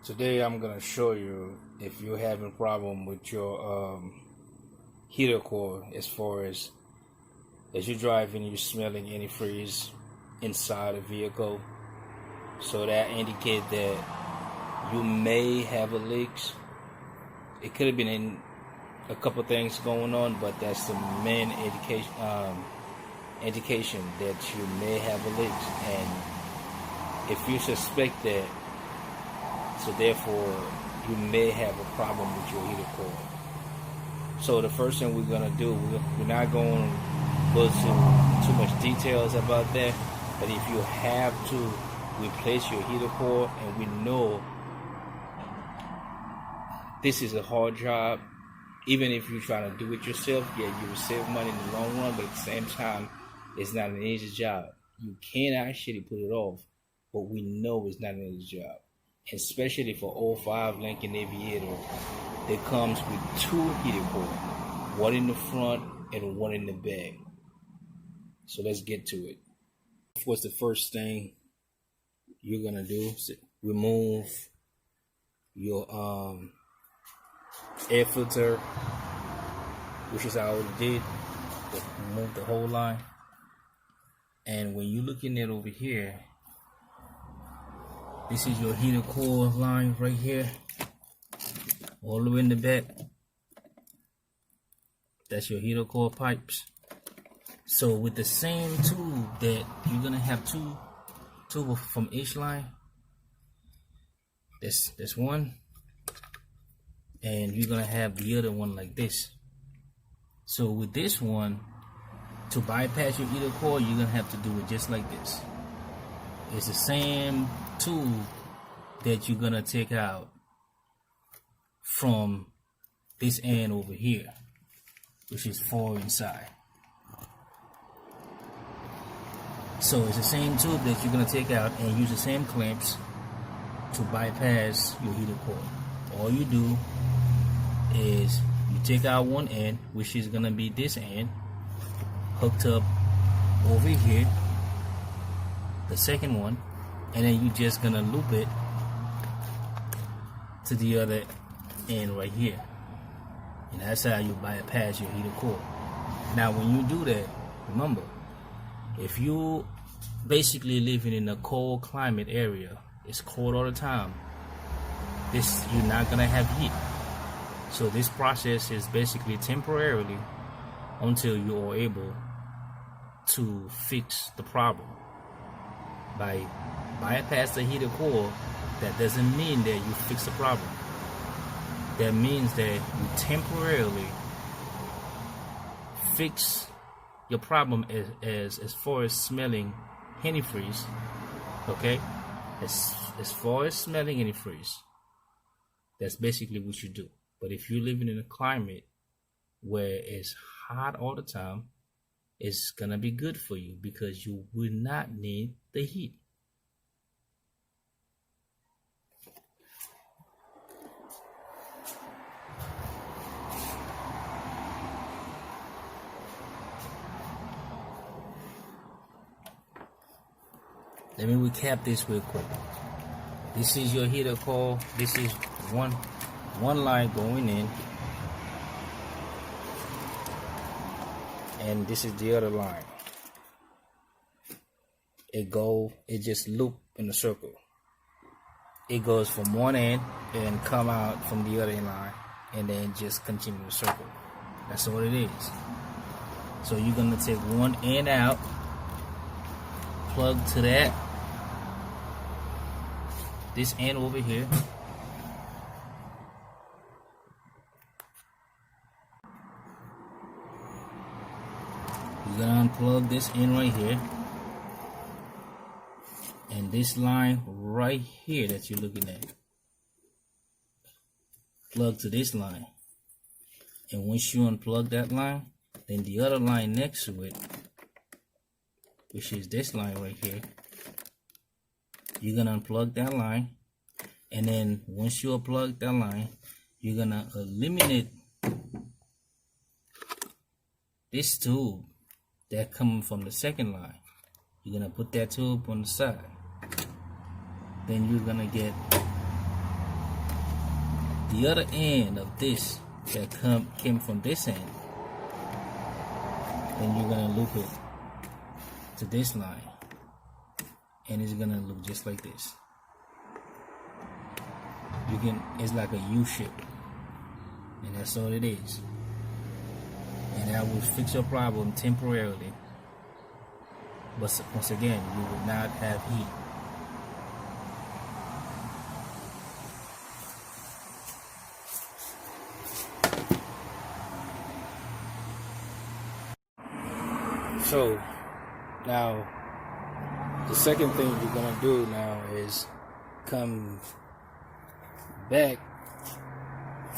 Today I'm gonna show you if you're having problem with your heater core, as far as you're driving, you're smelling antifreeze inside the vehicle. So that indicates that you may have a leak. It could have been in a couple things going on, but that's the main indication that you may have a leak. And if you suspect that, so therefore you may have a problem with your heater core. So the first thing we're gonna do, we're not going to go to too much details about that, but if you have to replace your heater core, and we know this is a hard job, even if you're trying to do it yourself, yeah, you will save money in the long run, but at the same time, it's not an easy job. You can actually put it off, but we know it's not an easy job. Especially for 05 Lincoln Aviator, that comes with two heater cores, one in the front and one in the back. So let's get to it. What's the first thing you're gonna do? Remove your air filter, which is I already did. Remove the whole line. And when you're looking at over here, this is your heater core line right here, all the way in the back. That's your heater core pipes. So with the same tube that you're gonna have two from each line. That's one, and you're gonna have the other one like this. So with this one, to bypass your heater core, you're gonna have to do it just like this. It's the same tube that you're gonna take out from this end over here, which is far inside. So it's the same tube that you're gonna take out and use the same clamps to bypass your heater core. All you do is you take out one end, which is gonna be this end, hooked up over here, the second one, and then you're just gonna loop it to the other end right here, and that's how you bypass your heater core. Now when you do that, remember, if you basically living in a cold climate area, it's cold all the time, you're not gonna have heat. So this process is basically temporarily until you are able to fix the problem. By bypass the heater core, that doesn't mean that you fix the problem. That means that you temporarily fix your problem as far as smelling antifreeze. Okay, as far as smelling antifreeze, that's basically what you do. But if you're living in a climate where it's hot all the time, it's gonna be good for you because you will not need the heat. Let me recap this real quick. This is your heater core. This is one line going in, and this is the other line. It just loop in a circle. It goes from one end and come out from the other line, and then just continue the circle. That's what it is. So you're gonna take one end out, plug to this end over here. You're gonna unplug this end right here, and this line right here that you're looking at, plug to this line. And once you unplug that line, then the other line next to it, which is this line right here, you're gonna unplug that line. And then once you unplug that line, you're gonna eliminate this tube that coming from the second line. You're gonna put that tube on the side. Then you're gonna get the other end of this that came from this end, then you're gonna loop it to this line, and it's gonna look just like this. It's like a U shape, and that's all it is. And that will fix your problem temporarily, but once again, you will not have heat. So now the second thing you're gonna do now is come back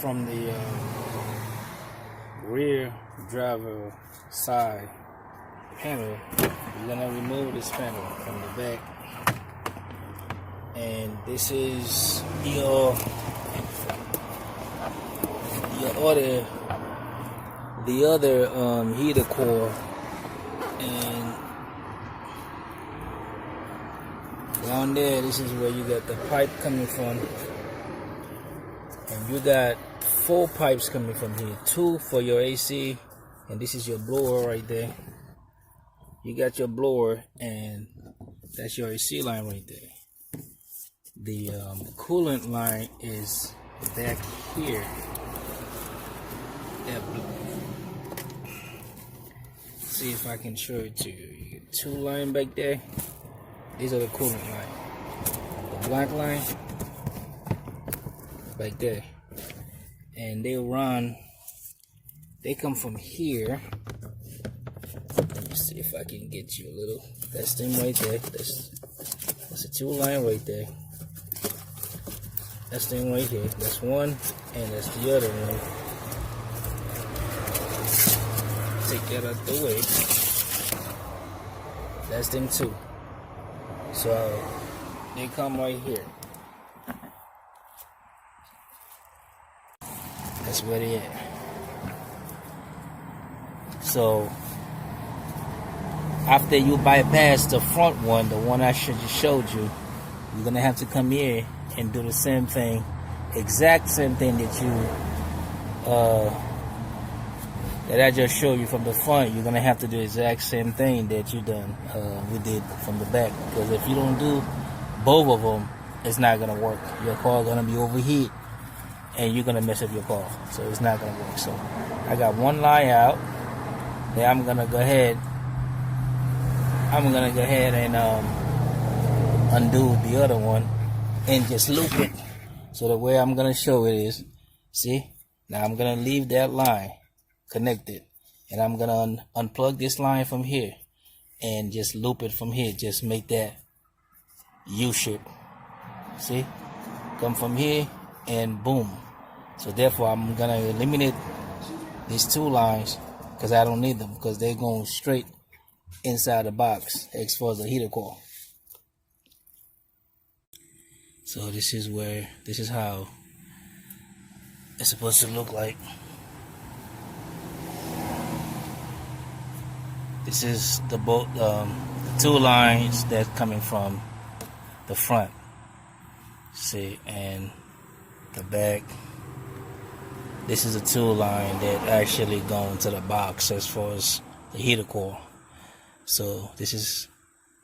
from the rear driver side panel. You're gonna remove this panel from the back, and this is the other heater core. And down there, this is where you got the pipe coming from, and you got 4 pipes coming from here, 2 for your AC, and this is your blower right there. You got your blower, and that's your AC line right there. The coolant line is back here. See if I can show it to you. You get 2 lines back there. These are the coolant line. The black line back there, and they come from here. Let me see if I can get you a little. That's them right there. That's a 2 line right there. That's them right here. That's one, and that's the other one. Take that out the way. That's them 2. So they come right here. That's where they at. So after you bypass the front one, the one I just showed you, you're gonna have to come here and do the same thing, exact same thing that I just showed you from the front. You're gonna have to do the exact same thing that we did from the back, because if you don't do both of them, it's not gonna work. Your car gonna be overheat, and you're gonna mess up your car. So it's not gonna work. So I got one line out. Then I'm gonna go ahead and undo the other one and just loop it. So the way I'm gonna show it is, see, now I'm gonna leave that line connected, and I'm gonna unplug this line from here and just loop it from here. Just make that U shape. See, come from here and boom. So therefore I'm gonna eliminate these 2 lines because I don't need them, because they're going straight inside the box as far as the heater core. So this is how it's supposed to look like. This is the 2 lines that's coming from the front. See, and the back. This is a 2 line that actually go into the box as far as the heater core. So this is,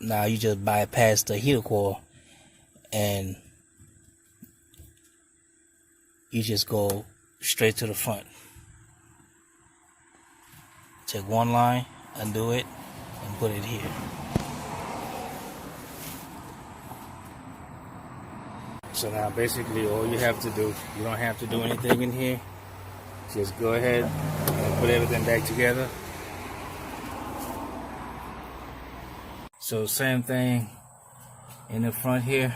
now you just bypass the heater core and you just go straight to the front. Take 1 line, undo it, and put it here. So now basically all you have to do, you don't have to do anything in here. Just go ahead and put everything back together. So same thing in the front here.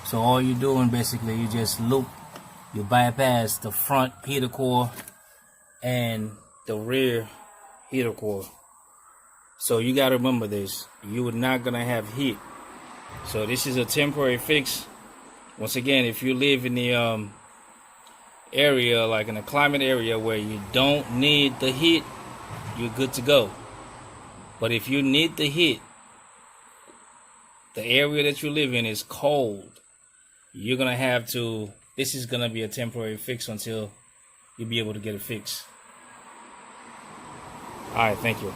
So all you're doing basically, you just loop, you bypass the front heater core and the rear heater core. So you got to remember this, you're not going to have heat. So this is a temporary fix. Once again, if you live in the area, like in a climate area where you don't need the heat, you're good to go. But if you need the heat, the area that you live in is cold, you're gonna have to, this is gonna be a temporary fix until you'll be able to get it fixed. All right, thank you.